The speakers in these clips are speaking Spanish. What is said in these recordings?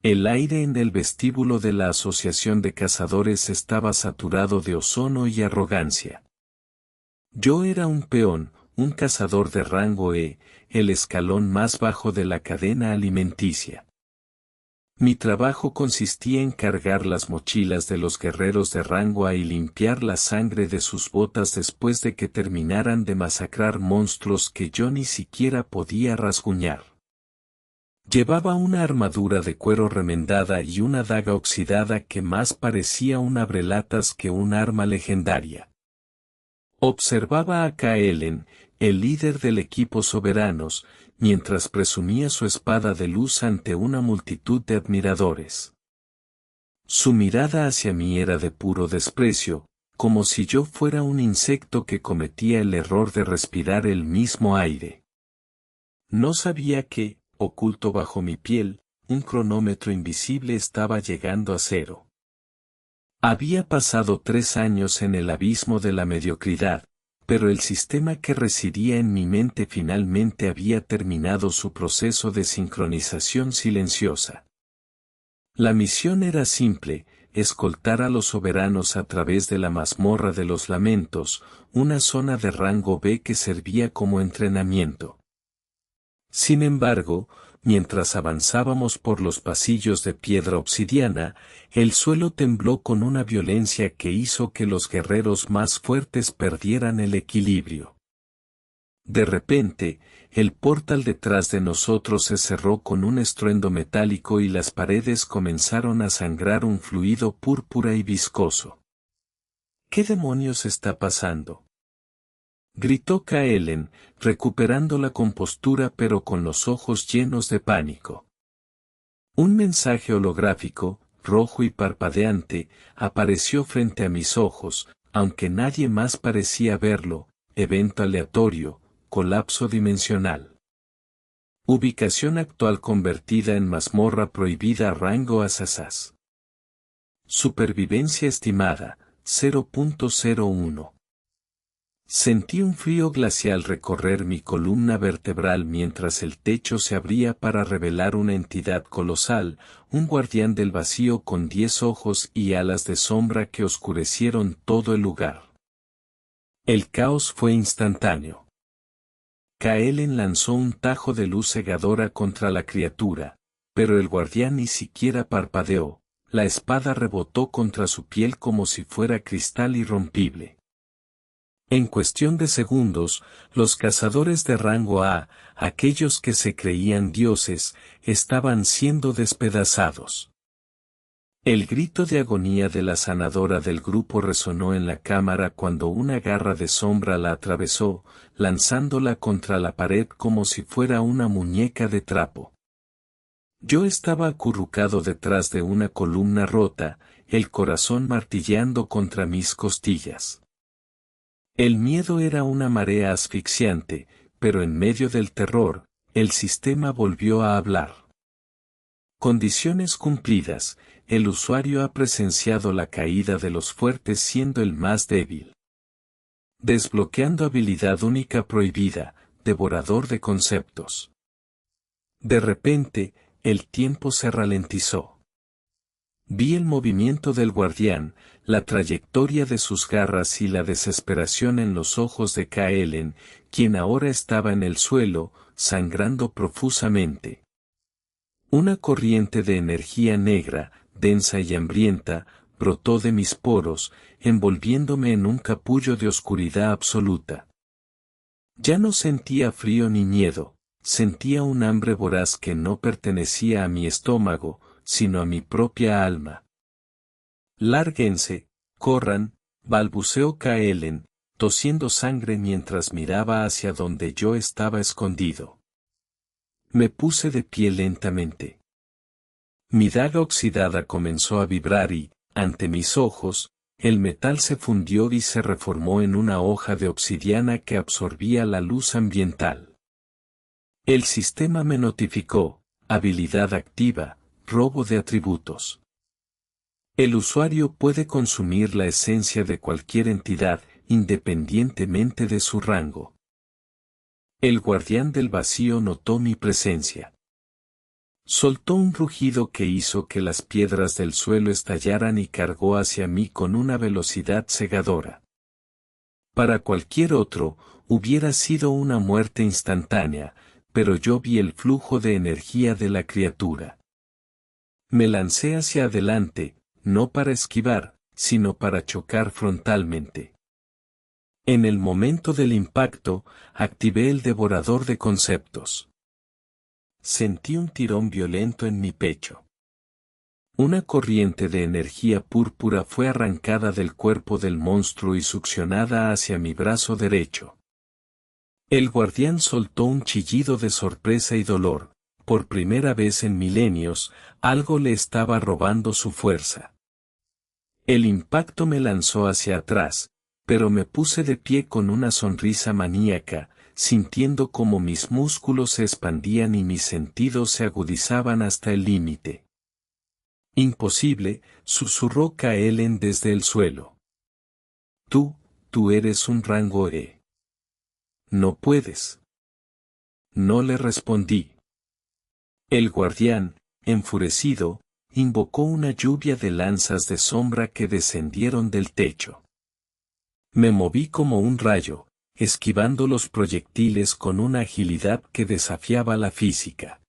El aire en el vestíbulo de la Asociación de Cazadores estaba saturado de ozono y arrogancia. Yo era un peón, un cazador de rango E, el escalón más bajo de la cadena alimenticia. Mi trabajo consistía en cargar las mochilas de los guerreros de rango A y limpiar la sangre de sus botas después de que terminaran de masacrar monstruos que yo ni siquiera podía rasguñar. Llevaba una armadura de cuero remendada y una daga oxidada que más parecía un abrelatas que un arma legendaria. Observaba a Kaelen, el líder del equipo Soberanos, mientras presumía su espada de luz ante una multitud de admiradores. Su mirada hacia mí era de puro desprecio, como si yo fuera un insecto que cometía el error de respirar el mismo aire. No sabía que, oculto bajo mi piel, un cronómetro invisible estaba llegando a cero. Había pasado 3 años en el abismo de la mediocridad, pero el sistema que residía en mi mente finalmente había terminado su proceso de sincronización silenciosa. La misión era simple: escoltar a los soberanos a través de la mazmorra de los lamentos, una zona de rango B que servía como entrenamiento. Sin embargo, mientras avanzábamos por los pasillos de piedra obsidiana, el suelo tembló con una violencia que hizo que los guerreros más fuertes perdieran el equilibrio. De repente, el portal detrás de nosotros se cerró con un estruendo metálico y las paredes comenzaron a sangrar un fluido púrpura y viscoso. ¿Qué demonios está pasando?, gritó Kaelen, recuperando la compostura pero con los ojos llenos de pánico. Un mensaje holográfico, rojo y parpadeante, apareció frente a mis ojos, aunque nadie más parecía verlo: evento aleatorio, colapso dimensional. Ubicación actual convertida en mazmorra prohibida rango Asasas. Supervivencia estimada, 0.01. Sentí un frío glacial recorrer mi columna vertebral mientras el techo se abría para revelar una entidad colosal, un guardián del vacío con 10 ojos y alas de sombra que oscurecieron todo el lugar. El caos fue instantáneo. Kaelen lanzó un tajo de luz cegadora contra la criatura, pero el guardián ni siquiera parpadeó. La espada rebotó contra su piel como si fuera cristal irrompible. En cuestión de segundos, los cazadores de rango A, aquellos que se creían dioses, estaban siendo despedazados. El grito de agonía de la sanadora del grupo resonó en la cámara cuando una garra de sombra la atravesó, lanzándola contra la pared como si fuera una muñeca de trapo. Yo estaba acurrucado detrás de una columna rota, el corazón martilleando contra mis costillas. El miedo era una marea asfixiante, pero en medio del terror, el sistema volvió a hablar. Condiciones cumplidas: el usuario ha presenciado la caída de los fuertes siendo el más débil. Desbloqueando habilidad única prohibida, devorador de conceptos. De repente, el tiempo se ralentizó. Vi el movimiento del guardián, la trayectoria de sus garras y la desesperación en los ojos de Kaelen, quien ahora estaba en el suelo, sangrando profusamente. Una corriente de energía negra, densa y hambrienta, brotó de mis poros, envolviéndome en un capullo de oscuridad absoluta. Ya no sentía frío ni miedo, sentía un hambre voraz que no pertenecía a mi estómago, sino a mi propia alma. Lárguense, corran, balbuceó Kaelen, tosiendo sangre mientras miraba hacia donde yo estaba escondido. Me puse de pie lentamente. Mi daga oxidada comenzó a vibrar y, ante mis ojos, el metal se fundió y se reformó en una hoja de obsidiana que absorbía la luz ambiental. El sistema me notificó: habilidad activa, robo de atributos. El usuario puede consumir la esencia de cualquier entidad, independientemente de su rango. El guardián del vacío notó mi presencia. Soltó un rugido que hizo que las piedras del suelo estallaran y cargó hacia mí con una velocidad cegadora. Para cualquier otro, hubiera sido una muerte instantánea, pero yo vi el flujo de energía de la criatura. Me lancé hacia adelante, no para esquivar, sino para chocar frontalmente. En el momento del impacto, activé el devorador de conceptos. Sentí un tirón violento en mi pecho. Una corriente de energía púrpura fue arrancada del cuerpo del monstruo y succionada hacia mi brazo derecho. El guardián soltó un chillido de sorpresa y dolor. Por primera vez en milenios, algo le estaba robando su fuerza. El impacto me lanzó hacia atrás, pero me puse de pie con una sonrisa maníaca, sintiendo como mis músculos se expandían y mis sentidos se agudizaban hasta el límite. Imposible, susurró Kaelen desde el suelo. Tú eres un rango E. No puedes. No le respondí. El guardián, enfurecido, invocó una lluvia de lanzas de sombra que descendieron del techo. Me moví como un rayo, esquivando los proyectiles con una agilidad que desafiaba la física.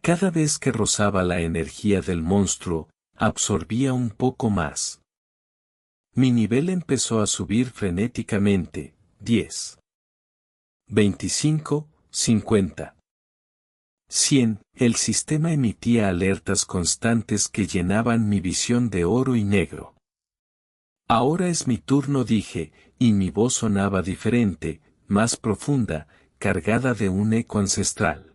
Cada vez que rozaba la energía del monstruo, absorbía un poco más. Mi nivel empezó a subir frenéticamente, 10. 25, 50. 100, el sistema emitía alertas constantes que llenaban mi visión de oro y negro. Ahora es mi turno, dije, y mi voz sonaba diferente, más profunda, cargada de un eco ancestral.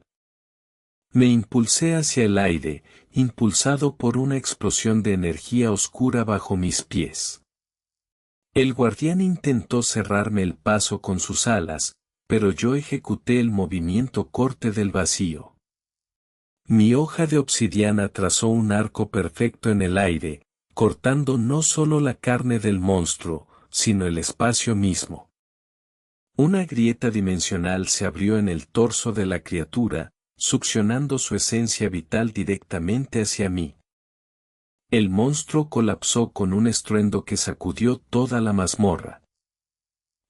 Me impulsé hacia el aire, impulsado por una explosión de energía oscura bajo mis pies. El guardián intentó cerrarme el paso con sus alas, pero yo ejecuté el movimiento corte del vacío. Mi hoja de obsidiana trazó un arco perfecto en el aire, cortando no solo la carne del monstruo, sino el espacio mismo. Una grieta dimensional se abrió en el torso de la criatura, succionando su esencia vital directamente hacia mí. El monstruo colapsó con un estruendo que sacudió toda la mazmorra.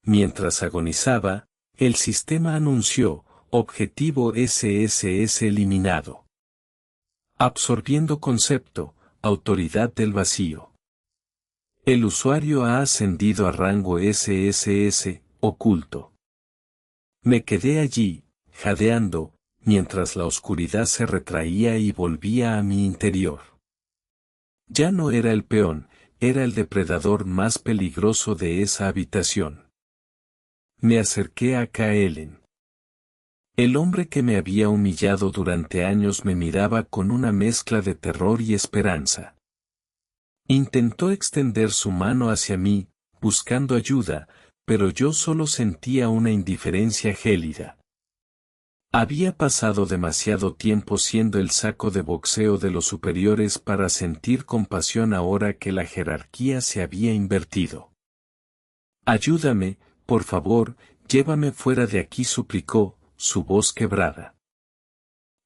Mientras agonizaba, el sistema anunció, objetivo SSS eliminado. Absorbiendo concepto, autoridad del vacío. El usuario ha ascendido a rango SSS, oculto. Me quedé allí, jadeando, mientras la oscuridad se retraía y volvía a mi interior. Ya no era el peón, era el depredador más peligroso de esa habitación. Me acerqué a Kaelen. El hombre que me había humillado durante años me miraba con una mezcla de terror y esperanza. Intentó extender su mano hacia mí, buscando ayuda, pero yo solo sentía una indiferencia gélida. Había pasado demasiado tiempo siendo el saco de boxeo de los superiores para sentir compasión ahora que la jerarquía se había invertido. Ayúdame, por favor, llévame fuera de aquí, suplicó, su voz quebrada.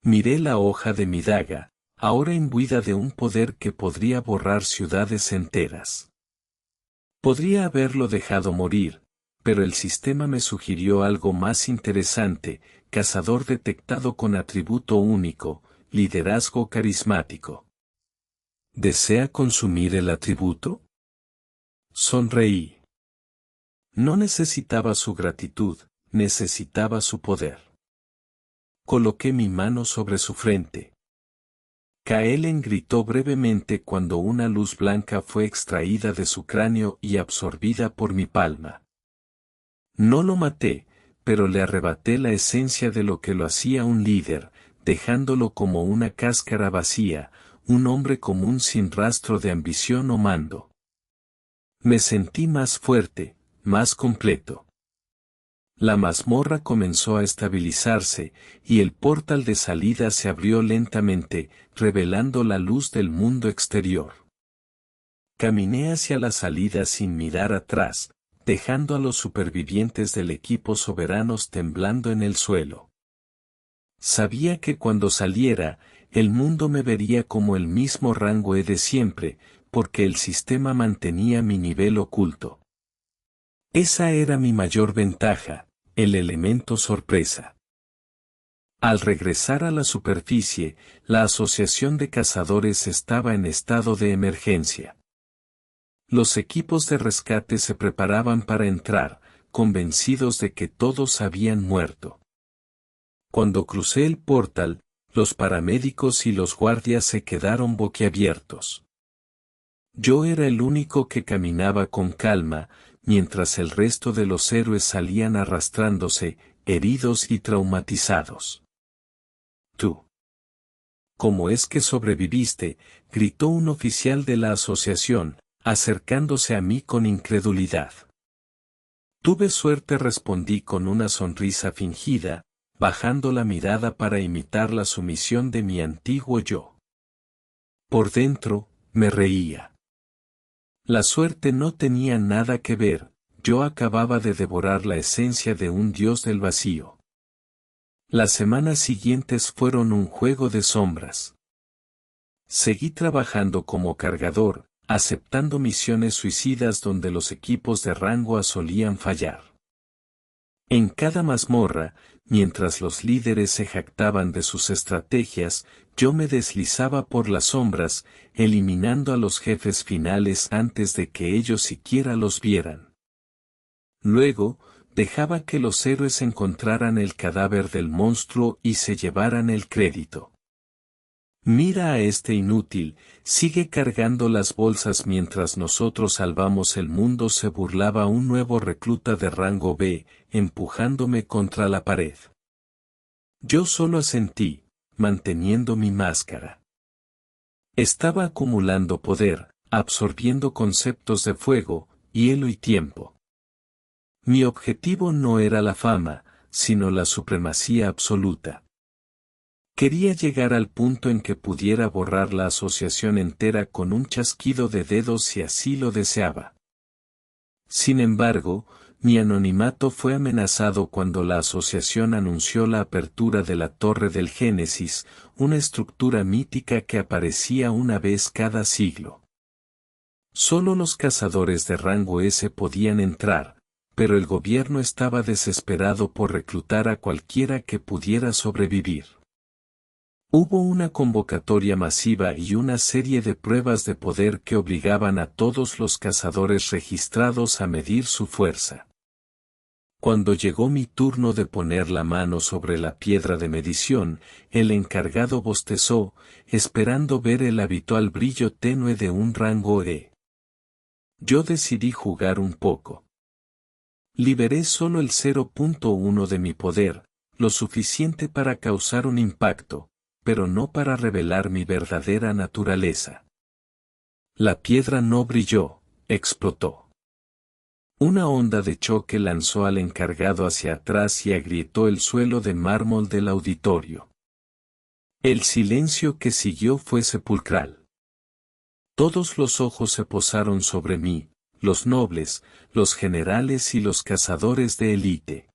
Miré la hoja de mi daga, ahora imbuida de un poder que podría borrar ciudades enteras. Podría haberlo dejado morir, pero el sistema me sugirió algo más interesante: cazador detectado con atributo único, liderazgo carismático. ¿Desea consumir el atributo? Sonreí. No necesitaba su gratitud, necesitaba su poder. Coloqué mi mano sobre su frente. Kaelen gritó brevemente cuando una luz blanca fue extraída de su cráneo y absorbida por mi palma. No lo maté, pero le arrebaté la esencia de lo que lo hacía un líder, dejándolo como una cáscara vacía, un hombre común sin rastro de ambición o mando. Me sentí más fuerte, más completo. La mazmorra comenzó a estabilizarse, y el portal de salida se abrió lentamente, revelando la luz del mundo exterior. Caminé hacia la salida sin mirar atrás, dejando a los supervivientes del equipo soberanos temblando en el suelo. Sabía que cuando saliera, el mundo me vería como el mismo rango E de siempre, porque el sistema mantenía mi nivel oculto. Esa era mi mayor ventaja, el elemento sorpresa. Al regresar a la superficie, la asociación de cazadores estaba en estado de emergencia. Los equipos de rescate se preparaban para entrar, convencidos de que todos habían muerto. Cuando crucé el portal, los paramédicos y los guardias se quedaron boquiabiertos. Yo era el único que caminaba con calma, mientras el resto de los héroes salían arrastrándose, heridos y traumatizados. «Tú. ¿Cómo es que sobreviviste?», gritó un oficial de la asociación, acercándose a mí con incredulidad. «Tuve suerte», respondí con una sonrisa fingida, bajando la mirada para imitar la sumisión de mi antiguo yo. Por dentro, me reía. La suerte no tenía nada que ver, yo acababa de devorar la esencia de un dios del vacío. Las semanas siguientes fueron un juego de sombras. Seguí trabajando como cargador, aceptando misiones suicidas donde los equipos de rango A solían fallar. En cada mazmorra, mientras los líderes se jactaban de sus estrategias, yo me deslizaba por las sombras, eliminando a los jefes finales antes de que ellos siquiera los vieran. Luego, dejaba que los héroes encontraran el cadáver del monstruo y se llevaran el crédito. «Mira a este inútil, sigue cargando las bolsas mientras nosotros salvamos el mundo», se burlaba un nuevo recluta de rango B, empujándome contra la pared. Yo solo asentí, manteniendo mi máscara. Estaba acumulando poder, absorbiendo conceptos de fuego, hielo y tiempo. Mi objetivo no era la fama, sino la supremacía absoluta. Quería llegar al punto en que pudiera borrar la asociación entera con un chasquido de dedos si así lo deseaba. Sin embargo, mi anonimato fue amenazado cuando la asociación anunció la apertura de la Torre del Génesis, una estructura mítica que aparecía una vez cada siglo. Solo los cazadores de rango S podían entrar, pero el gobierno estaba desesperado por reclutar a cualquiera que pudiera sobrevivir. Hubo una convocatoria masiva y una serie de pruebas de poder que obligaban a todos los cazadores registrados a medir su fuerza. Cuando llegó mi turno de poner la mano sobre la piedra de medición, el encargado bostezó, esperando ver el habitual brillo tenue de un rango E. Yo decidí jugar un poco. Liberé solo el 0.1 de mi poder, lo suficiente para causar un impacto, pero no para revelar mi verdadera naturaleza. La piedra no brilló, explotó. Una onda de choque lanzó al encargado hacia atrás y agrietó el suelo de mármol del auditorio. El silencio que siguió fue sepulcral. Todos los ojos se posaron sobre mí, los nobles, los generales y los cazadores de élite.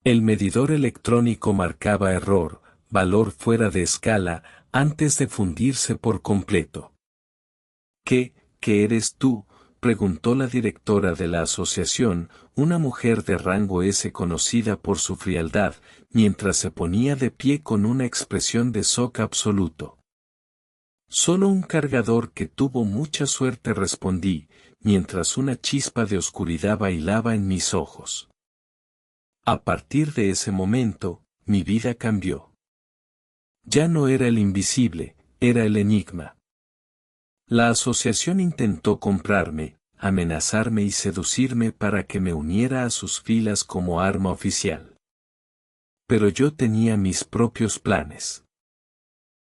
El medidor electrónico marcaba error, valor fuera de escala, antes de fundirse por completo. ¿Qué eres tú?, preguntó la directora de la asociación, una mujer de rango S conocida por su frialdad, mientras se ponía de pie con una expresión de shock absoluto. Solo un cargador que tuvo mucha suerte, respondí, mientras una chispa de oscuridad bailaba en mis ojos. A partir de ese momento, mi vida cambió. Ya no era el invisible, era el enigma. La asociación intentó comprarme, amenazarme y seducirme para que me uniera a sus filas como arma oficial. Pero yo tenía mis propios planes.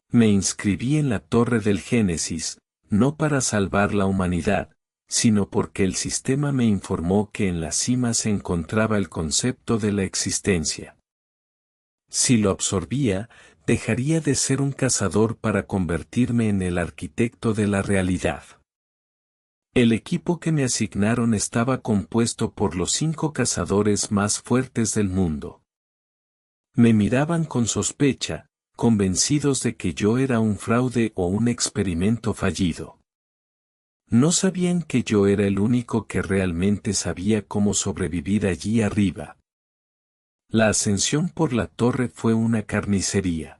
Me inscribí en la Torre del Génesis, no para salvar la humanidad, sino porque el sistema me informó que en la cima se encontraba el concepto de la existencia. Si lo absorbía, dejaría de ser un cazador para convertirme en el arquitecto de la realidad. El equipo que me asignaron estaba compuesto por los 5 cazadores más fuertes del mundo. Me miraban con sospecha, convencidos de que yo era un fraude o un experimento fallido. No sabían que yo era el único que realmente sabía cómo sobrevivir allí arriba. La ascensión por la torre fue una carnicería.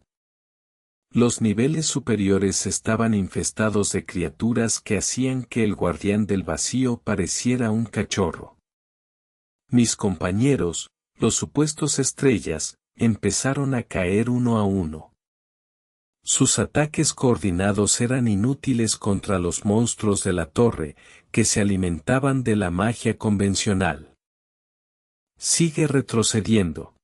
Los niveles superiores estaban infestados de criaturas que hacían que el guardián del vacío pareciera un cachorro. Mis compañeros, los supuestos estrellas, empezaron a caer uno a uno. Sus ataques coordinados eran inútiles contra los monstruos de la torre, que se alimentaban de la magia convencional. Sigue retrocediendo.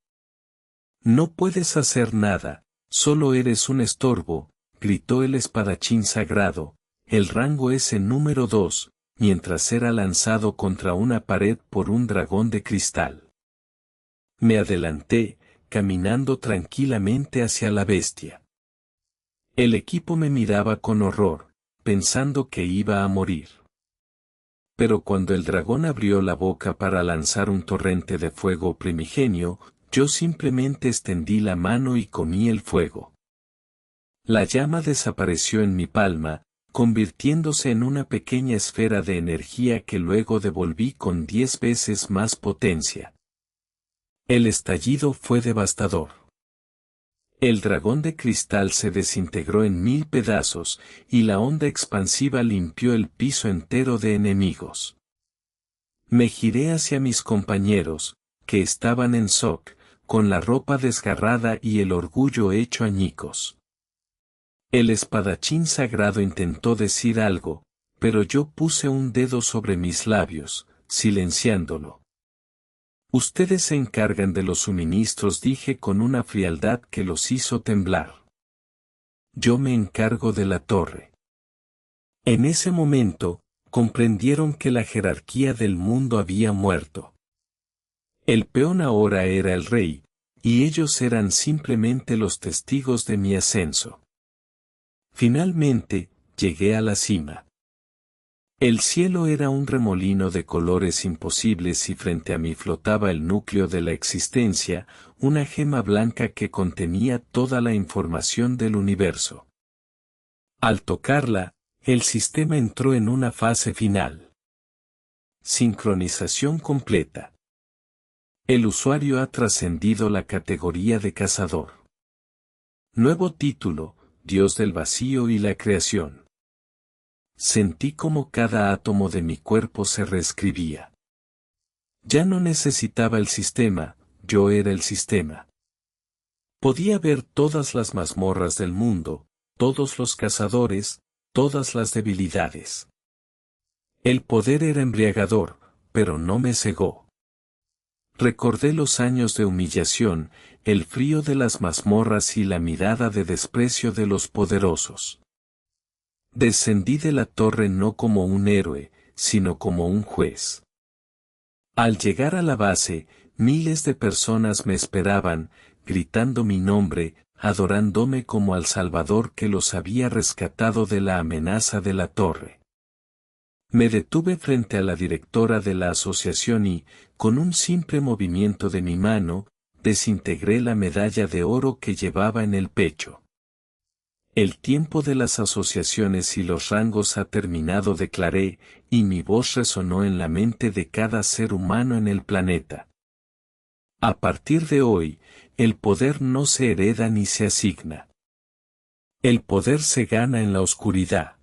No puedes hacer nada. Solo eres un estorbo, gritó el espadachín sagrado, el rango es el número 2, mientras era lanzado contra una pared por un dragón de cristal. Me adelanté, caminando tranquilamente hacia la bestia. El equipo me miraba con horror, pensando que iba a morir. Pero cuando el dragón abrió la boca para lanzar un torrente de fuego primigenio, yo simplemente extendí la mano y comí el fuego. La llama desapareció en mi palma, convirtiéndose en una pequeña esfera de energía que luego devolví con 10 veces más potencia. El estallido fue devastador. El dragón de cristal se desintegró en 1000 pedazos, y la onda expansiva limpió el piso entero de enemigos. Me giré hacia mis compañeros, que estaban en shock, con la ropa desgarrada y el orgullo hecho añicos. El espadachín sagrado intentó decir algo, pero yo puse un dedo sobre mis labios, silenciándolo. Ustedes se encargan de los suministros, dije con una frialdad que los hizo temblar. Yo me encargo de la torre. En ese momento, comprendieron que la jerarquía del mundo había muerto. El peón ahora era el rey, y ellos eran simplemente los testigos de mi ascenso. Finalmente, llegué a la cima. El cielo era un remolino de colores imposibles y frente a mí flotaba el núcleo de la existencia, una gema blanca que contenía toda la información del universo. Al tocarla, el sistema entró en una fase final. Sincronización completa. El usuario ha trascendido la categoría de cazador. Nuevo título, Dios del vacío y la creación. Sentí como cada átomo de mi cuerpo se reescribía. Ya no necesitaba el sistema, yo era el sistema. Podía ver todas las mazmorras del mundo, todos los cazadores, todas las debilidades. El poder era embriagador, pero no me cegó. Recordé los años de humillación, el frío de las mazmorras y la mirada de desprecio de los poderosos. Descendí de la torre no como un héroe, sino como un juez. Al llegar a la base, miles de personas me esperaban, gritando mi nombre, adorándome como al Salvador que los había rescatado de la amenaza de la torre. Me detuve frente a la directora de la asociación y, con un simple movimiento de mi mano, desintegré la medalla de oro que llevaba en el pecho. El tiempo de las asociaciones y los rangos ha terminado, declaré, y mi voz resonó en la mente de cada ser humano en el planeta. A partir de hoy, el poder no se hereda ni se asigna. El poder se gana en la oscuridad.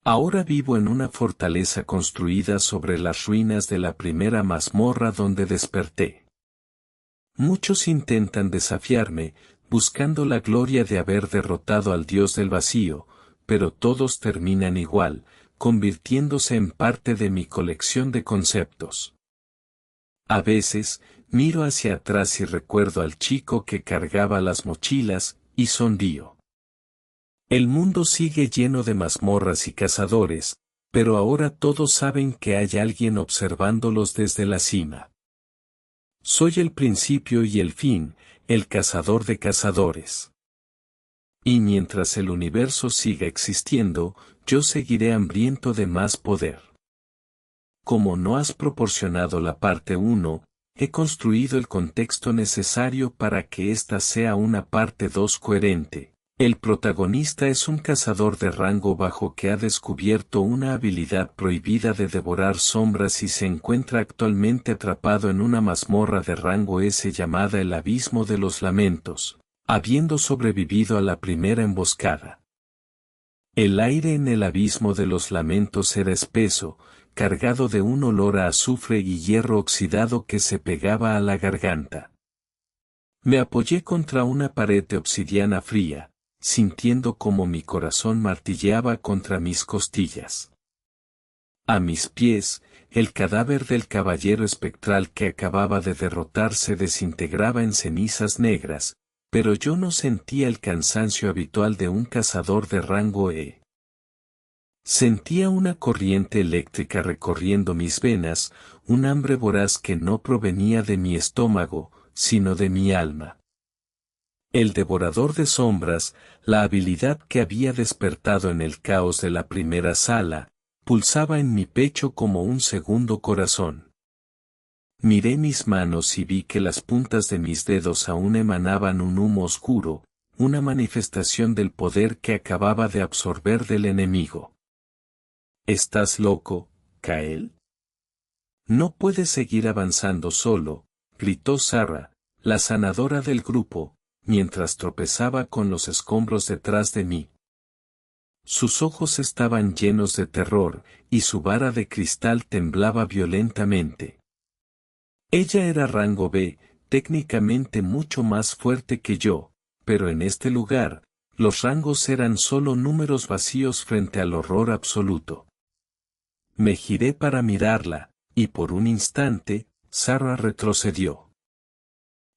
Ahora vivo en una fortaleza construida sobre las ruinas de la primera mazmorra donde desperté. Muchos intentan desafiarme, buscando la gloria de haber derrotado al Dios del vacío, pero todos terminan igual, convirtiéndose en parte de mi colección de conceptos. A veces, miro hacia atrás y recuerdo al chico que cargaba las mochilas, y sonrío. El mundo sigue lleno de mazmorras y cazadores, pero ahora todos saben que hay alguien observándolos desde la cima. Soy el principio y el fin, el cazador de cazadores. Y mientras el universo siga existiendo, yo seguiré hambriento de más poder. Como no has proporcionado la parte 1, he construido el contexto necesario para que ésta sea una parte 2 coherente. El protagonista es un cazador de rango bajo que ha descubierto una habilidad prohibida de devorar sombras y se encuentra actualmente atrapado en una mazmorra de rango S llamada el Abismo de los Lamentos, habiendo sobrevivido a la primera emboscada. El aire en el Abismo de los Lamentos era espeso, cargado de un olor a azufre y hierro oxidado que se pegaba a la garganta. Me apoyé contra una pared de obsidiana fría, sintiendo como mi corazón martilleaba contra mis costillas. A mis pies, el cadáver del caballero espectral que acababa de derrotar se desintegraba en cenizas negras, pero yo no sentía el cansancio habitual de un cazador de rango E. Sentía una corriente eléctrica recorriendo mis venas, un hambre voraz que no provenía de mi estómago, sino de mi alma. El devorador de sombras, la habilidad que había despertado en el caos de la primera sala, pulsaba en mi pecho como un segundo corazón. Miré mis manos y vi que las puntas de mis dedos aún emanaban un humo oscuro, una manifestación del poder que acababa de absorber del enemigo. ¿Estás loco, Kael? No puedes seguir avanzando solo, gritó Sarah, la sanadora del grupo, mientras tropezaba con los escombros detrás de mí. Sus ojos estaban llenos de terror, y su vara de cristal temblaba violentamente. Ella era rango B, técnicamente mucho más fuerte que yo, pero en este lugar, los rangos eran solo números vacíos frente al horror absoluto. Me giré para mirarla, y por un instante, Sarah retrocedió.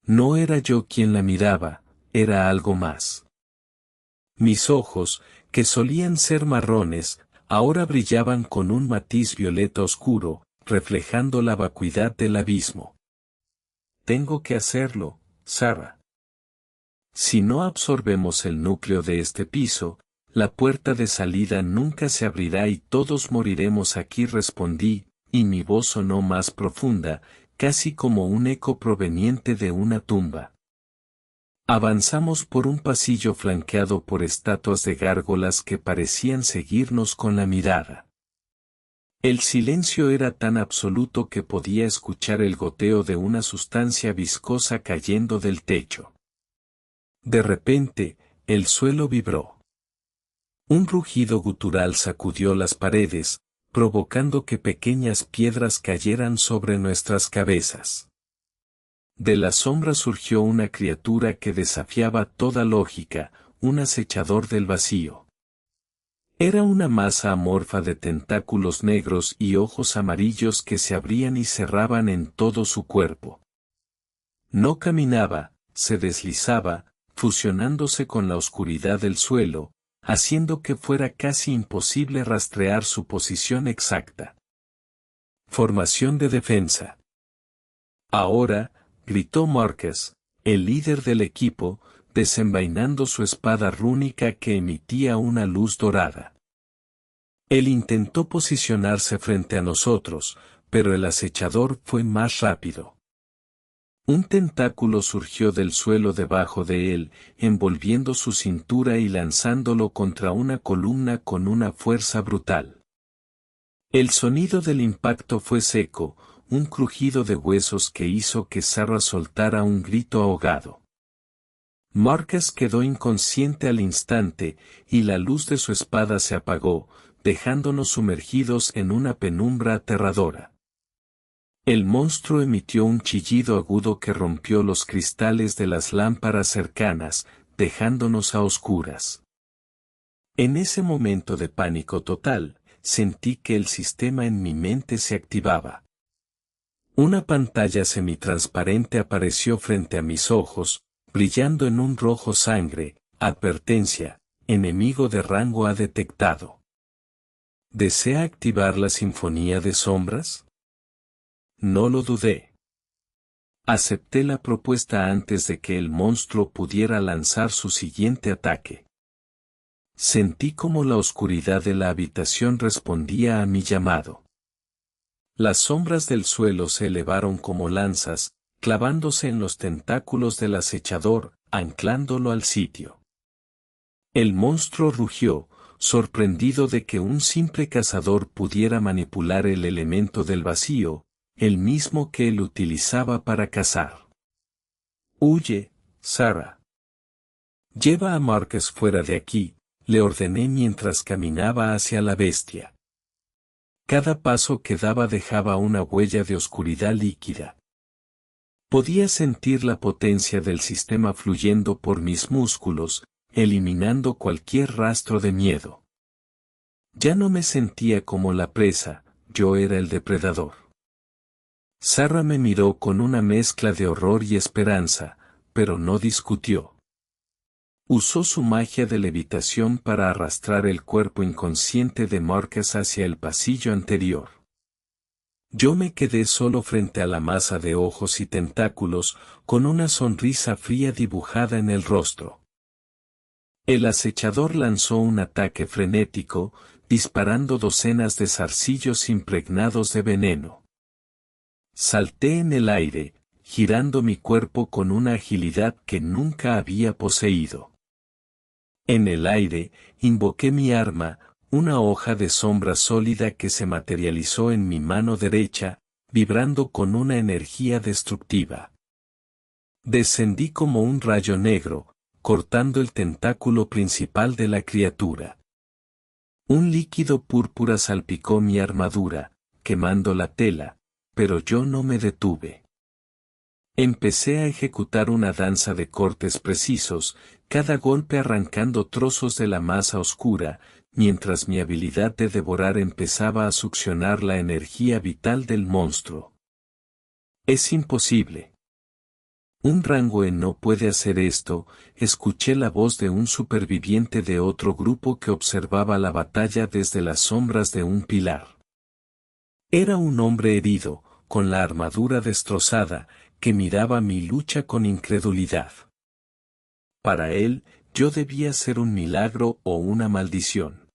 No era yo quien la miraba, era algo más. Mis ojos, que solían ser marrones, ahora brillaban con un matiz violeta oscuro, reflejando la vacuidad del abismo. Tengo que hacerlo, Sarah. Si no absorbemos el núcleo de este piso, la puerta de salida nunca se abrirá y todos moriremos aquí, respondí, y mi voz sonó más profunda, casi como un eco proveniente de una tumba. Avanzamos por un pasillo flanqueado por estatuas de gárgolas que parecían seguirnos con la mirada. El silencio era tan absoluto que podía escuchar el goteo de una sustancia viscosa cayendo del techo. De repente, el suelo vibró. Un rugido gutural sacudió las paredes, provocando que pequeñas piedras cayeran sobre nuestras cabezas. De la sombra surgió una criatura que desafiaba toda lógica, un acechador del vacío. Era una masa amorfa de tentáculos negros y ojos amarillos que se abrían y cerraban en todo su cuerpo. No caminaba, se deslizaba, fusionándose con la oscuridad del suelo, haciendo que fuera casi imposible rastrear su posición exacta. Formación de defensa. Ahora, gritó Marcus, el líder del equipo, desenvainando su espada rúnica que emitía una luz dorada. Él intentó posicionarse frente a nosotros, pero el acechador fue más rápido. Un tentáculo surgió del suelo debajo de él, envolviendo su cintura y lanzándolo contra una columna con una fuerza brutal. El sonido del impacto fue seco, un crujido de huesos que hizo que Sarah soltara un grito ahogado. Marcus quedó inconsciente al instante, y la luz de su espada se apagó, dejándonos sumergidos en una penumbra aterradora. El monstruo emitió un chillido agudo que rompió los cristales de las lámparas cercanas, dejándonos a oscuras. En ese momento de pánico total, sentí que el sistema en mi mente se activaba. Una pantalla semitransparente apareció frente a mis ojos, brillando en un rojo sangre. Advertencia: enemigo de rango A detectado. ¿Desea activar la sinfonía de sombras? No lo dudé. Acepté la propuesta antes de que el monstruo pudiera lanzar su siguiente ataque. Sentí como la oscuridad de la habitación respondía a mi llamado. Las sombras del suelo se elevaron como lanzas, clavándose en los tentáculos del acechador, anclándolo al sitio. El monstruo rugió, sorprendido de que un simple cazador pudiera manipular el elemento del vacío, el mismo que él utilizaba para cazar. «Huye, Sarah. Lleva a Marcus fuera de aquí», le ordené mientras caminaba hacia la bestia. Cada paso que daba dejaba una huella de oscuridad líquida. Podía sentir la potencia del sistema fluyendo por mis músculos, eliminando cualquier rastro de miedo. Ya no me sentía como la presa, yo era el depredador. Sarah me miró con una mezcla de horror y esperanza, pero no discutió. Usó su magia de levitación para arrastrar el cuerpo inconsciente de Marcus hacia el pasillo anterior. Yo me quedé solo frente a la masa de ojos y tentáculos, con una sonrisa fría dibujada en el rostro. El acechador lanzó un ataque frenético, disparando docenas de zarcillos impregnados de veneno. Salté en el aire, girando mi cuerpo con una agilidad que nunca había poseído. En el aire, invoqué mi arma, una hoja de sombra sólida que se materializó en mi mano derecha, vibrando con una energía destructiva. Descendí como un rayo negro, cortando el tentáculo principal de la criatura. Un líquido púrpura salpicó mi armadura, quemando la tela, pero yo no me detuve. Empecé a ejecutar una danza de cortes precisos, cada golpe arrancando trozos de la masa oscura, mientras mi habilidad de devorar empezaba a succionar la energía vital del monstruo. Es imposible. Un rango no puede hacer esto, escuché la voz de un superviviente de otro grupo que observaba la batalla desde las sombras de un pilar. Era un hombre herido, con la armadura destrozada, que miraba mi lucha con incredulidad. Para él, yo debía ser un milagro o una maldición.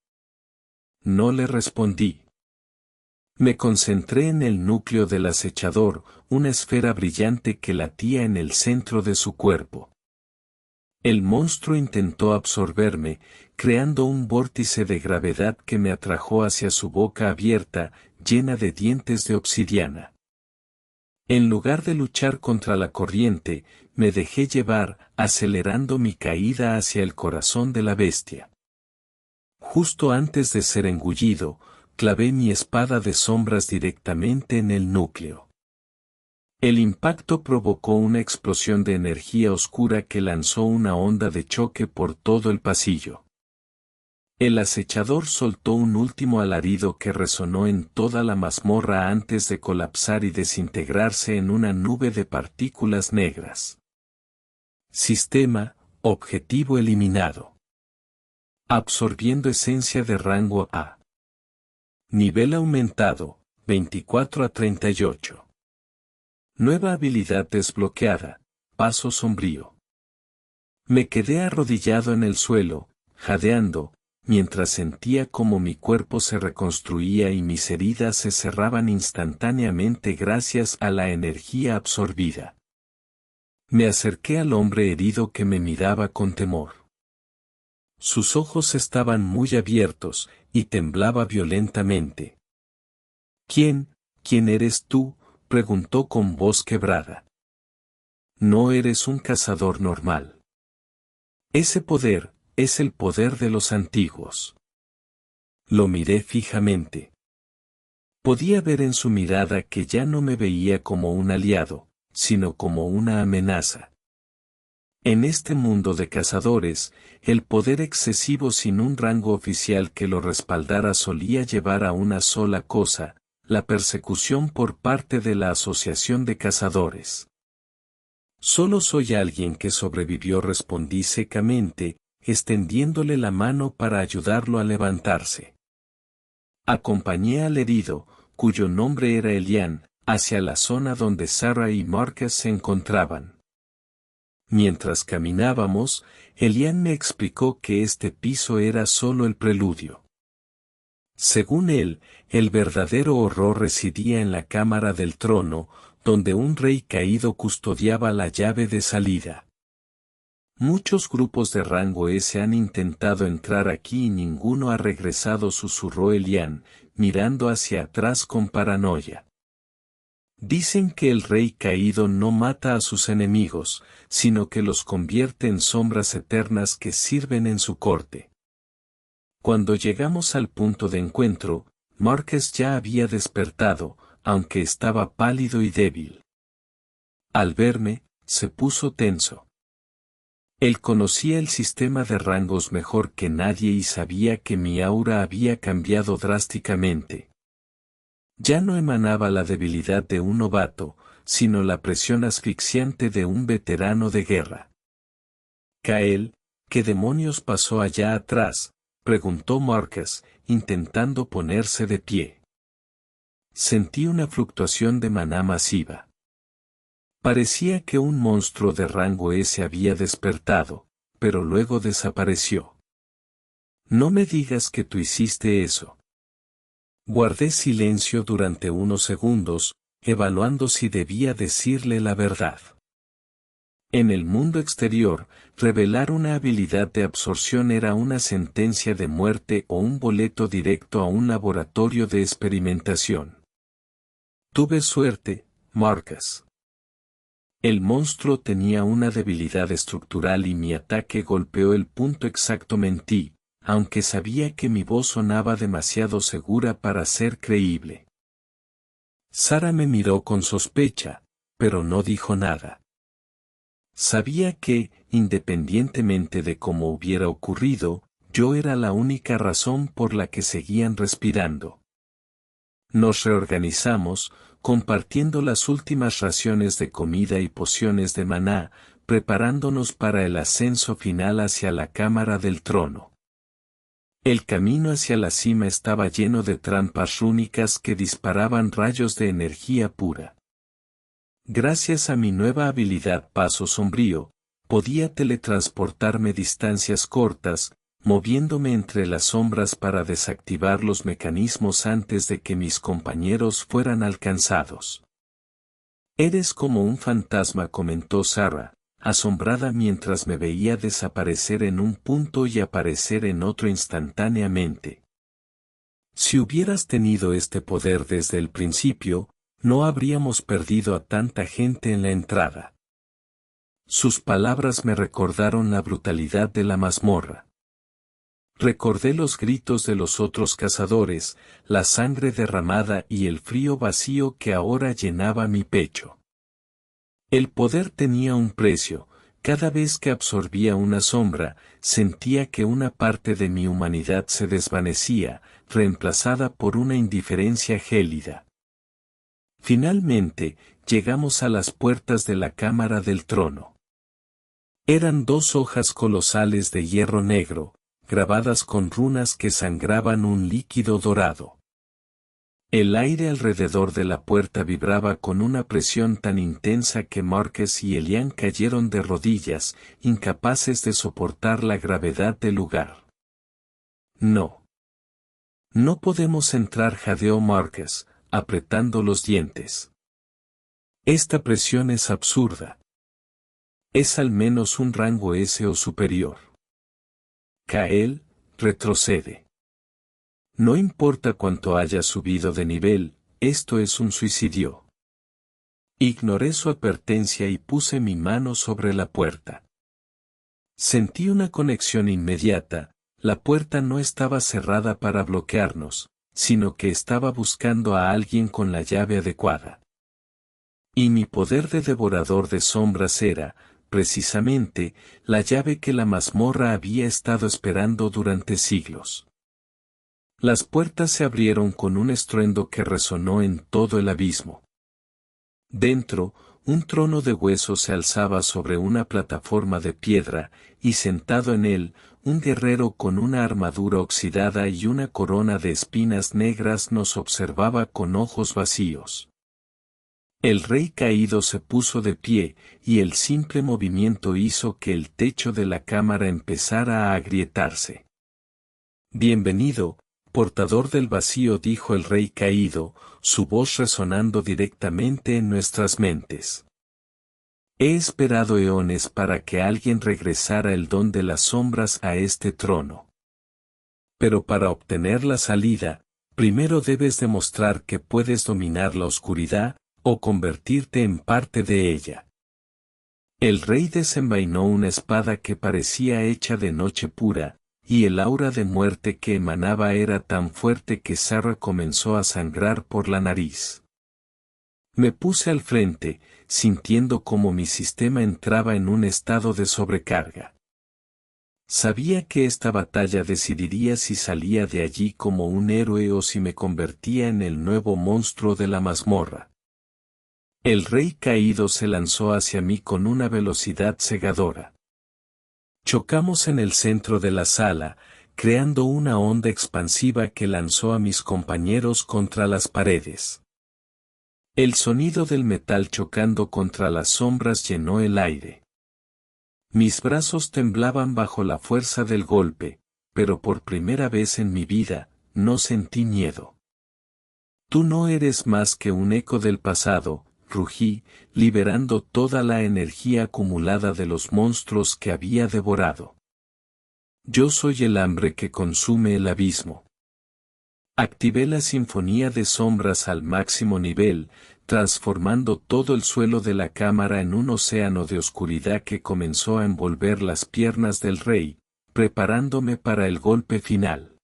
No le respondí. Me concentré en el núcleo del acechador, una esfera brillante que latía en el centro de su cuerpo. El monstruo intentó absorberme, creando un vórtice de gravedad que me atrajo hacia su boca abierta, llena de dientes de obsidiana. En lugar de luchar contra la corriente, me dejé llevar, acelerando mi caída hacia el corazón de la bestia. Justo antes de ser engullido, clavé mi espada de sombras directamente en el núcleo. El impacto provocó una explosión de energía oscura que lanzó una onda de choque por todo el pasillo. El acechador soltó un último alarido que resonó en toda la mazmorra antes de colapsar y desintegrarse en una nube de partículas negras. Sistema, objetivo eliminado. Absorbiendo esencia de rango A. Nivel aumentado, 24 a 38. Nueva habilidad desbloqueada, paso sombrío. Me quedé arrodillado en el suelo, jadeando, mientras sentía como mi cuerpo se reconstruía y mis heridas se cerraban instantáneamente gracias a la energía absorbida. Me acerqué al hombre herido que me miraba con temor. Sus ojos estaban muy abiertos, y temblaba violentamente. ¿Quién eres tú?, preguntó con voz quebrada. No eres un cazador normal. Ese poder, es el poder de los antiguos. Lo miré fijamente. Podía ver en su mirada que ya no me veía como un aliado, sino como una amenaza. En este mundo de cazadores, el poder excesivo sin un rango oficial que lo respaldara solía llevar a una sola cosa, la persecución por parte de la Asociación de Cazadores. Solo soy alguien que sobrevivió, respondí secamente, extendiéndole la mano para ayudarlo a levantarse. Acompañé al herido, cuyo nombre era Elian, hacia la zona donde Sarah y Marcus se encontraban. Mientras caminábamos, Elian me explicó que este piso era solo el preludio. Según él, el verdadero horror residía en la cámara del trono, donde un rey caído custodiaba la llave de salida. Muchos grupos de rango S han intentado entrar aquí y ninguno ha regresado, susurró Elian, mirando hacia atrás con paranoia. Dicen que el rey caído no mata a sus enemigos, sino que los convierte en sombras eternas que sirven en su corte. Cuando llegamos al punto de encuentro, Marqués ya había despertado, aunque estaba pálido y débil. Al verme, se puso tenso. Él conocía el sistema de rangos mejor que nadie y sabía que mi aura había cambiado drásticamente. Ya no emanaba la debilidad de un novato, sino la presión asfixiante de un veterano de guerra. «Kael, ¿qué demonios pasó allá atrás?», preguntó Marqués, intentando ponerse de pie. Sentí una fluctuación de maná masiva. Parecía que un monstruo de rango S había despertado, pero luego desapareció. «No me digas que tú hiciste eso». Guardé silencio durante unos segundos, evaluando si debía decirle la verdad. En el mundo exterior, revelar una habilidad de absorción era una sentencia de muerte o un boleto directo a un laboratorio de experimentación. Tuve suerte, Marqués. El monstruo tenía una debilidad estructural y mi ataque golpeó el punto exacto. Mentí, aunque sabía que mi voz sonaba demasiado segura para ser creíble. Sara me miró con sospecha, pero no dijo nada. Sabía que, independientemente de cómo hubiera ocurrido, yo era la única razón por la que seguían respirando. Nos reorganizamos, compartiendo las últimas raciones de comida y pociones de maná, preparándonos para el ascenso final hacia la cámara del trono. El camino hacia la cima estaba lleno de trampas rúnicas que disparaban rayos de energía pura. Gracias a mi nueva habilidad Paso Sombrío, podía teletransportarme distancias cortas, moviéndome entre las sombras para desactivar los mecanismos antes de que mis compañeros fueran alcanzados. «Eres como un fantasma», comentó Sara, asombrada mientras me veía desaparecer en un punto y aparecer en otro instantáneamente. «Si hubieras tenido este poder desde el principio, no habríamos perdido a tanta gente en la entrada». Sus palabras me recordaron la brutalidad de la mazmorra. Recordé los gritos de los otros cazadores, la sangre derramada y el frío vacío que ahora llenaba mi pecho. El poder tenía un precio. Cada vez que absorbía una sombra, sentía que una parte de mi humanidad se desvanecía, reemplazada por una indiferencia gélida. Finalmente, llegamos a las puertas de la cámara del trono. Eran 2 hojas colosales de hierro negro, grabadas con runas que sangraban un líquido dorado. El aire alrededor de la puerta vibraba con una presión tan intensa que Marqués y Elian cayeron de rodillas, incapaces de soportar la gravedad del lugar. «No. No podemos entrar», jadeó Marqués, apretando los dientes. «Esta presión es absurda. Es al menos un rango S o superior». «Kael, retrocede. No importa cuánto hayas subido de nivel, esto es un suicidio». Ignoré su advertencia y puse mi mano sobre la puerta. Sentí una conexión inmediata. La puerta no estaba cerrada para bloquearnos, sino que estaba buscando a alguien con la llave adecuada. Y mi poder de devorador de sombras era, precisamente, la llave que la mazmorra había estado esperando durante siglos. Las puertas se abrieron con un estruendo que resonó en todo el abismo. Dentro, un trono de hueso se alzaba sobre una plataforma de piedra, y sentado en él, un guerrero con una armadura oxidada y una corona de espinas negras nos observaba con ojos vacíos. El rey caído se puso de pie, y el simple movimiento hizo que el techo de la cámara empezara a agrietarse. «Bienvenido, portador del vacío, dijo el rey caído, su voz resonando directamente en nuestras mentes. He esperado eones para que alguien regresara el don de las sombras a este trono. Pero para obtener la salida, primero debes demostrar que puedes dominar la oscuridad, o convertirte en parte de ella. El rey desenvainó una espada que parecía hecha de noche pura, y el aura de muerte que emanaba era tan fuerte que Sarah comenzó a sangrar por la nariz. Me puse al frente, sintiendo como mi sistema entraba en un estado de sobrecarga. Sabía que esta batalla decidiría si salía de allí como un héroe o si me convertía en el nuevo monstruo de la mazmorra. El rey caído se lanzó hacia mí con una velocidad cegadora. Chocamos en el centro de la sala, creando una onda expansiva que lanzó a mis compañeros contra las paredes. El sonido del metal chocando contra las sombras llenó el aire. Mis brazos temblaban bajo la fuerza del golpe, pero por primera vez en mi vida, no sentí miedo. Tú no eres más que un eco del pasado, rugí, liberando toda la energía acumulada de los monstruos que había devorado. Yo soy el hambre que consume el abismo. Activé la sinfonía de sombras al máximo nivel, transformando todo el suelo de la cámara en un océano de oscuridad que comenzó a envolver las piernas del rey, preparándome para el golpe final.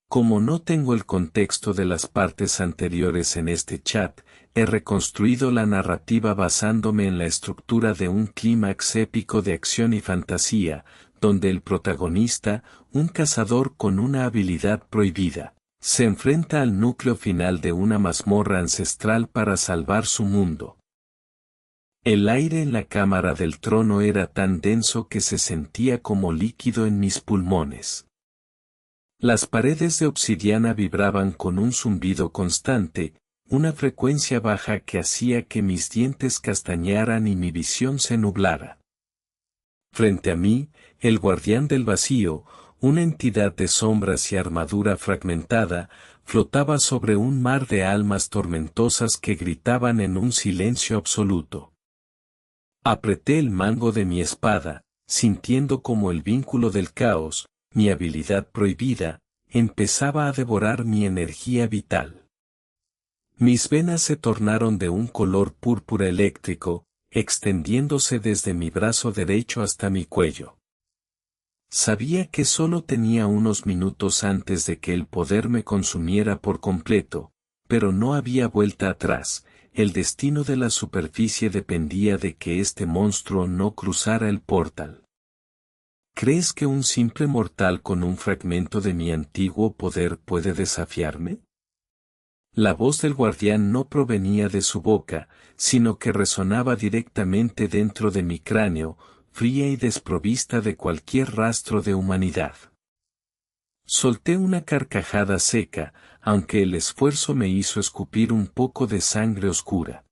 Como no tengo el contexto de las partes anteriores en este chat, he reconstruido la narrativa basándome en la estructura de un clímax épico de acción y fantasía, donde el protagonista, un cazador con una habilidad prohibida, se enfrenta al núcleo final de una mazmorra ancestral para salvar su mundo. El aire en la cámara del trono era tan denso que se sentía como líquido en mis pulmones. Las paredes de obsidiana vibraban con un zumbido constante, una frecuencia baja que hacía que mis dientes castañearan y mi visión se nublara. Frente a mí, el guardián del vacío, una entidad de sombras y armadura fragmentada, flotaba sobre un mar de almas tormentosas que gritaban en un silencio absoluto. Apreté el mango de mi espada, sintiendo como el vínculo del caos, mi habilidad prohibida, empezaba a devorar mi energía vital. Mis venas se tornaron de un color púrpura eléctrico, extendiéndose desde mi brazo derecho hasta mi cuello. Sabía que solo tenía unos minutos antes de que el poder me consumiera por completo, pero no había vuelta atrás, el destino de la superficie dependía de que este monstruo no cruzara el portal. ¿Crees que un simple mortal con un fragmento de mi antiguo poder puede desafiarme? La voz del guardián no provenía de su boca, sino que resonaba directamente dentro de mi cráneo, fría y desprovista de cualquier rastro de humanidad. Solté una carcajada seca, aunque el esfuerzo me hizo escupir un poco de sangre oscura.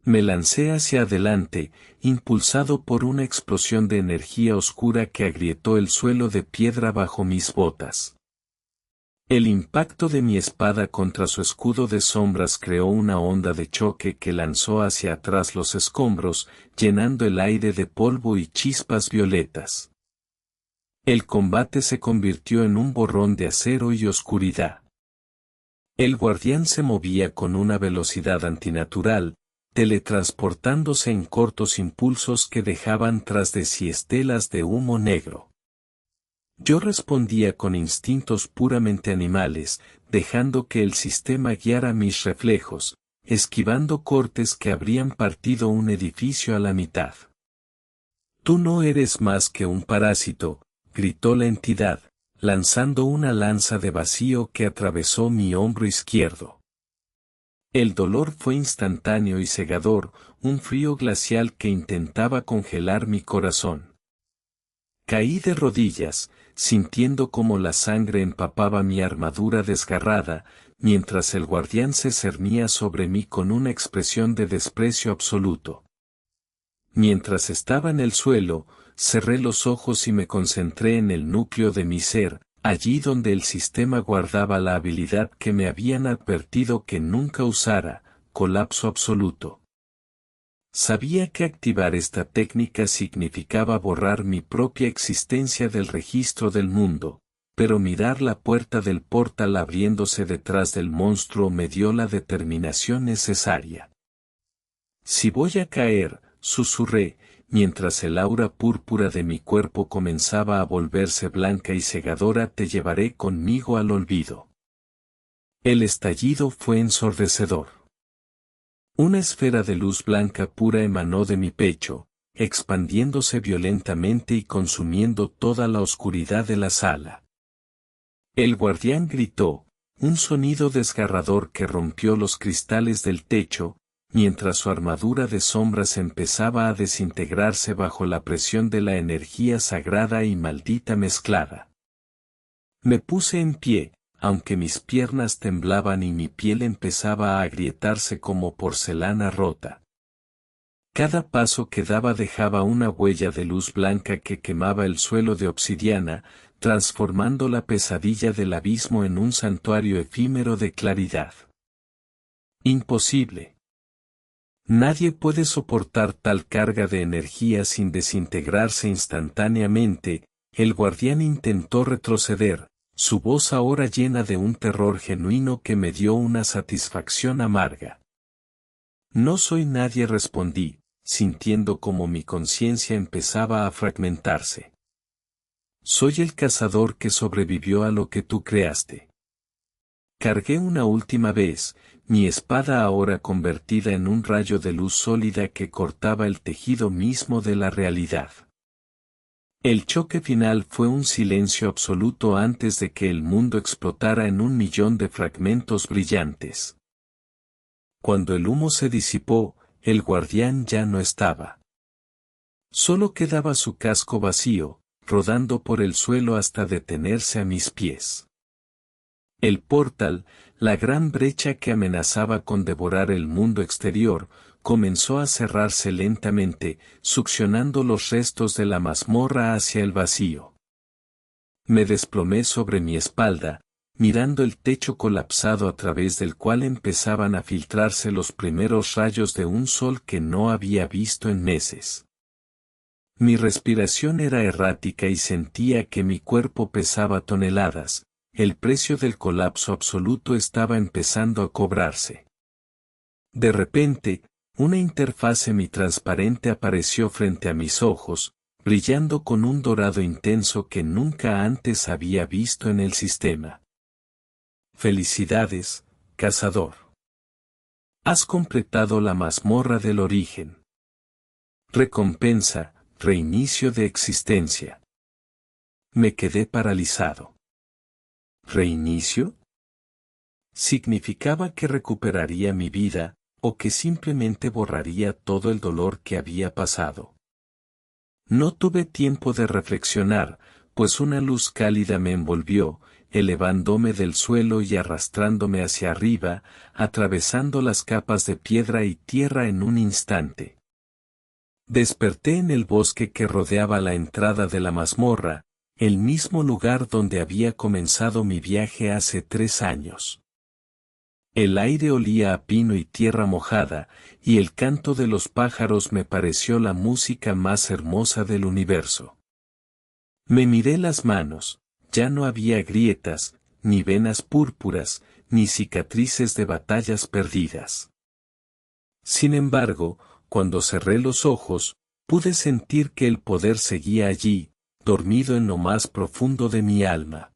Me lancé hacia adelante, impulsado por una explosión de energía oscura que agrietó el suelo de piedra bajo mis botas. El impacto de mi espada contra su escudo de sombras creó una onda de choque que lanzó hacia atrás los escombros, llenando el aire de polvo y chispas violetas. El combate se convirtió en un borrón de acero y oscuridad. El guardián se movía con una velocidad antinatural, teletransportándose en cortos impulsos que dejaban tras de sí estelas de humo negro. Yo respondía con instintos puramente animales, dejando que el sistema guiara mis reflejos, esquivando cortes que habrían partido un edificio a la mitad. Tú no eres más que un parásito, gritó la entidad, lanzando una lanza de vacío que atravesó mi hombro izquierdo. El dolor fue instantáneo y cegador, un frío glacial que intentaba congelar mi corazón. Caí de rodillas, sintiendo como la sangre empapaba mi armadura desgarrada, mientras el guardián se cernía sobre mí con una expresión de desprecio absoluto. Mientras estaba en el suelo, cerré los ojos y me concentré en el núcleo de mi ser, allí donde el sistema guardaba la habilidad que me habían advertido que nunca usara, colapso absoluto. Sabía que activar esta técnica significaba borrar mi propia existencia del registro del mundo, pero mirar la puerta del portal abriéndose detrás del monstruo me dio la determinación necesaria. Si voy a caer, susurré, mientras el aura púrpura de mi cuerpo comenzaba a volverse blanca y cegadora, te llevaré conmigo al olvido. El estallido fue ensordecedor. Una esfera de luz blanca pura emanó de mi pecho, expandiéndose violentamente y consumiendo toda la oscuridad de la sala. El guardián gritó, un sonido desgarrador que rompió los cristales del techo, mientras su armadura de sombras empezaba a desintegrarse bajo la presión de la energía sagrada y maldita mezclada. Me puse en pie, aunque mis piernas temblaban y mi piel empezaba a agrietarse como porcelana rota. Cada paso que daba dejaba una huella de luz blanca que quemaba el suelo de obsidiana, transformando la pesadilla del abismo en un santuario efímero de claridad. Imposible. Nadie puede soportar tal carga de energía sin desintegrarse instantáneamente. El guardián intentó retroceder, su voz ahora llena de un terror genuino que me dio una satisfacción amarga. No soy nadie, respondí, sintiendo como mi conciencia empezaba a fragmentarse. Soy el cazador que sobrevivió a lo que tú creaste. Cargué una última vez, mi espada ahora convertida en un rayo de luz sólida que cortaba el tejido mismo de la realidad. El choque final fue un silencio absoluto antes de que el mundo explotara en 1.000.000 de fragmentos brillantes. Cuando el humo se disipó, el guardián ya no estaba. Solo quedaba su casco vacío, rodando por el suelo hasta detenerse a mis pies. El portal, la gran brecha que amenazaba con devorar el mundo exterior, comenzó a cerrarse lentamente, succionando los restos de la mazmorra hacia el vacío. Me desplomé sobre mi espalda, mirando el techo colapsado a través del cual empezaban a filtrarse los primeros rayos de un sol que no había visto en meses. Mi respiración era errática y sentía que mi cuerpo pesaba toneladas. El precio del colapso absoluto estaba empezando a cobrarse. De repente, una interfaz semitransparente apareció frente a mis ojos, brillando con un dorado intenso que nunca antes había visto en el sistema. Felicidades, cazador. Has completado la mazmorra del origen. Recompensa, reinicio de existencia. Me quedé paralizado. ¿Reinicio? Significaba que recuperaría mi vida, o que simplemente borraría todo el dolor que había pasado. No tuve tiempo de reflexionar, pues una luz cálida me envolvió, elevándome del suelo y arrastrándome hacia arriba, atravesando las capas de piedra y tierra en un instante. Desperté en el bosque que rodeaba la entrada de la mazmorra, el mismo lugar donde había comenzado mi viaje hace 3 años. El aire olía a pino y tierra mojada, y el canto de los pájaros me pareció la música más hermosa del universo. Me miré las manos, ya no había grietas, ni venas púrpuras, ni cicatrices de batallas perdidas. Sin embargo, cuando cerré los ojos, pude sentir que el poder seguía allí, dormido en lo más profundo de mi alma.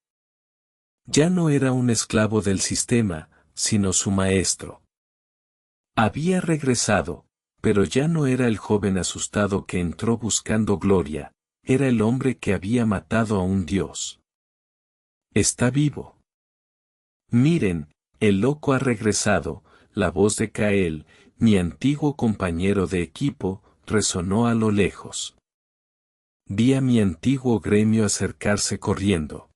Ya no era un esclavo del sistema, sino su maestro. Había regresado, pero ya no era el joven asustado que entró buscando gloria, era el hombre que había matado a un dios. Está vivo. Miren, el loco ha regresado, la voz de Kael, mi antiguo compañero de equipo, resonó a lo lejos. Vi a mi antiguo gremio acercarse corriendo.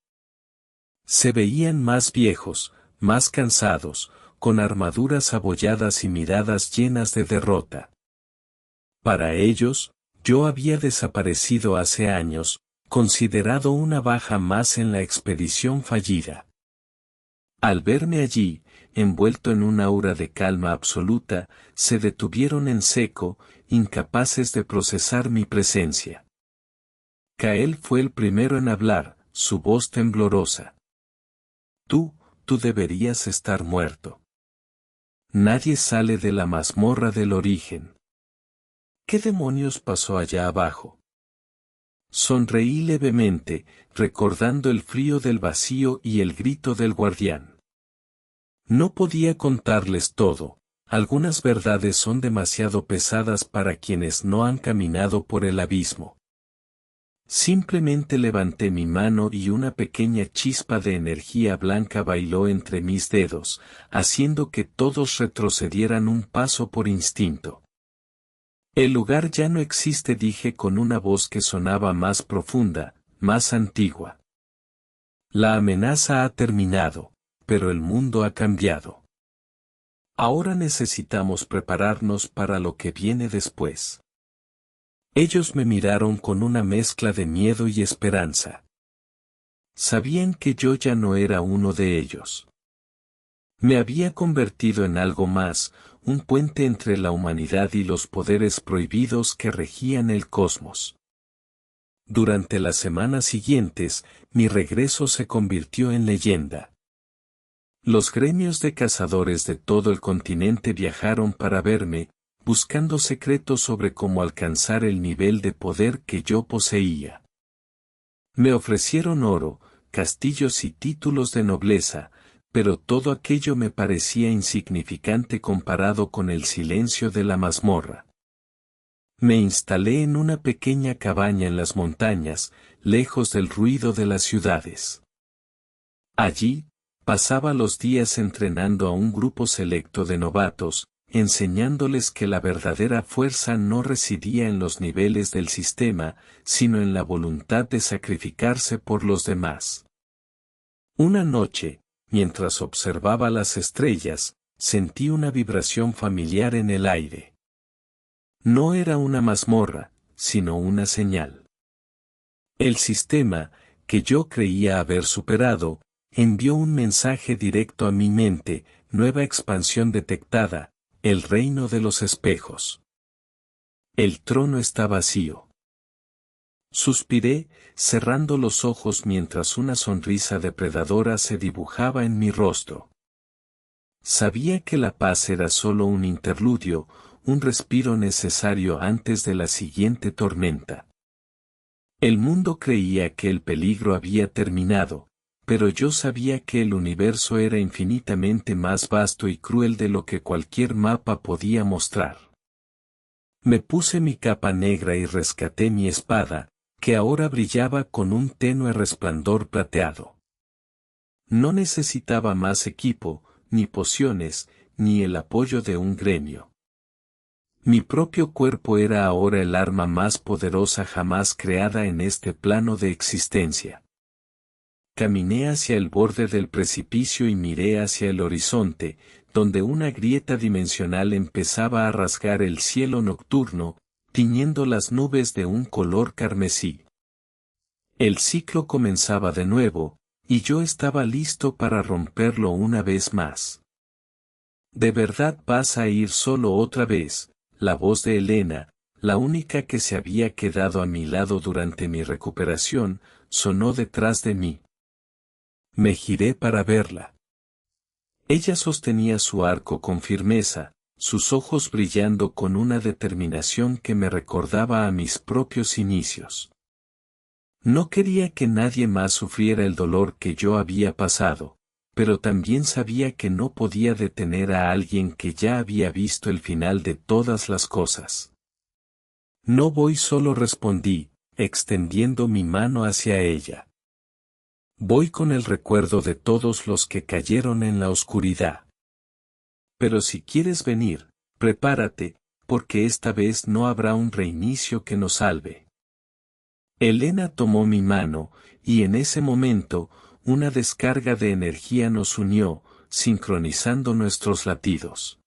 Se veían más viejos, más cansados, con armaduras abolladas y miradas llenas de derrota. Para ellos, yo había desaparecido hace años, considerado una baja más en la expedición fallida. Al verme allí, envuelto en un aura de calma absoluta, se detuvieron en seco, incapaces de procesar mi presencia. Kael fue el primero en hablar, su voz temblorosa. Tú deberías estar muerto. Nadie sale de la mazmorra del origen. ¿Qué demonios pasó allá abajo? Sonreí levemente, recordando el frío del vacío y el grito del guardián. No podía contarles todo, algunas verdades son demasiado pesadas para quienes no han caminado por el abismo. Simplemente levanté mi mano y una pequeña chispa de energía blanca bailó entre mis dedos, haciendo que todos retrocedieran un paso por instinto. El lugar ya no existe, dije con una voz que sonaba más profunda, más antigua. La amenaza ha terminado, pero el mundo ha cambiado. Ahora necesitamos prepararnos para lo que viene después. Ellos me miraron con una mezcla de miedo y esperanza. Sabían que yo ya no era uno de ellos. Me había convertido en algo más, un puente entre la humanidad y los poderes prohibidos que regían el cosmos. Durante las semanas siguientes, mi regreso se convirtió en leyenda. Los gremios de cazadores de todo el continente viajaron para verme, buscando secretos sobre cómo alcanzar el nivel de poder que yo poseía. Me ofrecieron oro, castillos y títulos de nobleza, pero todo aquello me parecía insignificante comparado con el silencio de la mazmorra. Me instalé en una pequeña cabaña en las montañas, lejos del ruido de las ciudades. Allí, pasaba los días entrenando a un grupo selecto de novatos, enseñándoles que la verdadera fuerza no residía en los niveles del sistema, sino en la voluntad de sacrificarse por los demás. Una noche, mientras observaba las estrellas, sentí una vibración familiar en el aire. No era una mazmorra, sino una señal. El sistema, que yo creía haber superado, envió un mensaje directo a mi mente, nueva expansión detectada, el reino de los espejos. El trono está vacío. Suspiré, cerrando los ojos mientras una sonrisa depredadora se dibujaba en mi rostro. Sabía que la paz era solo un interludio, un respiro necesario antes de la siguiente tormenta. El mundo creía que el peligro había terminado, pero yo sabía que el universo era infinitamente más vasto y cruel de lo que cualquier mapa podía mostrar. Me puse mi capa negra y rescaté mi espada, que ahora brillaba con un tenue resplandor plateado. No necesitaba más equipo, ni pociones, ni el apoyo de un gremio. Mi propio cuerpo era ahora el arma más poderosa jamás creada en este plano de existencia. Caminé hacia el borde del precipicio y miré hacia el horizonte, donde una grieta dimensional empezaba a rasgar el cielo nocturno, tiñendo las nubes de un color carmesí. El ciclo comenzaba de nuevo, y yo estaba listo para romperlo una vez más. ¿De verdad vas a ir solo otra vez? La voz de Elena, la única que se había quedado a mi lado durante mi recuperación, sonó detrás de mí. Me giré para verla. Ella sostenía su arco con firmeza, sus ojos brillando con una determinación que me recordaba a mis propios inicios. No quería que nadie más sufriera el dolor que yo había pasado, pero también sabía que no podía detener a alguien que ya había visto el final de todas las cosas. No voy solo, respondí, extendiendo mi mano hacia ella. Voy con el recuerdo de todos los que cayeron en la oscuridad. Pero si quieres venir, prepárate, porque esta vez no habrá un reinicio que nos salve. Elena tomó mi mano, y en ese momento, una descarga de energía nos unió, sincronizando nuestros latidos.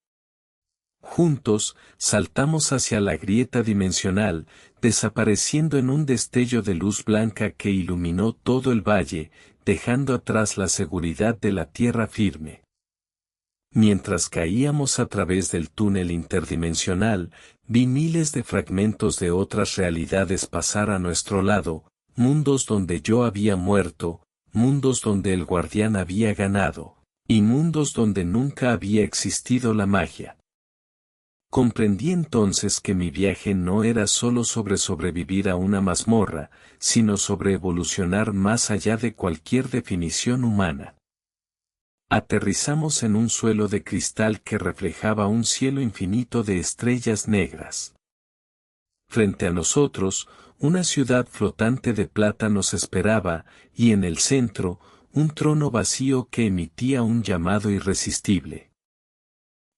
Juntos, saltamos hacia la grieta dimensional, desapareciendo en un destello de luz blanca que iluminó todo el valle, dejando atrás la seguridad de la tierra firme. Mientras caíamos a través del túnel interdimensional, vi miles de fragmentos de otras realidades pasar a nuestro lado, mundos donde yo había muerto, mundos donde el guardián había ganado, y mundos donde nunca había existido la magia. Comprendí entonces que mi viaje no era solo sobre sobrevivir a una mazmorra, sino sobre evolucionar más allá de cualquier definición humana. Aterrizamos en un suelo de cristal que reflejaba un cielo infinito de estrellas negras. Frente a nosotros, una ciudad flotante de plata nos esperaba, y en el centro, un trono vacío que emitía un llamado irresistible.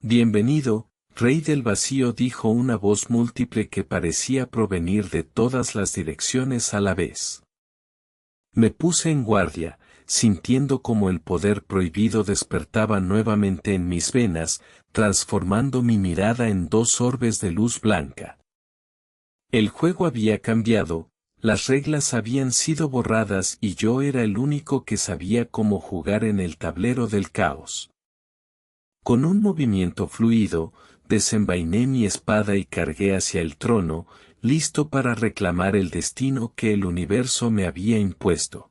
Bienvenido, Rey del Vacío, dijo una voz múltiple que parecía provenir de todas las direcciones a la vez. Me puse en guardia, sintiendo como el poder prohibido despertaba nuevamente en mis venas, transformando mi mirada en dos orbes de luz blanca. El juego había cambiado, las reglas habían sido borradas y yo era el único que sabía cómo jugar en el tablero del caos. Con un movimiento fluido, desenvainé mi espada y cargué hacia el trono, listo para reclamar el destino que el universo me había impuesto.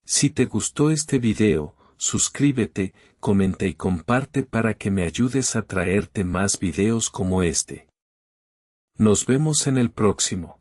Si te gustó este video, suscríbete, comenta y comparte para que me ayudes a traerte más videos como este. Nos vemos en el próximo.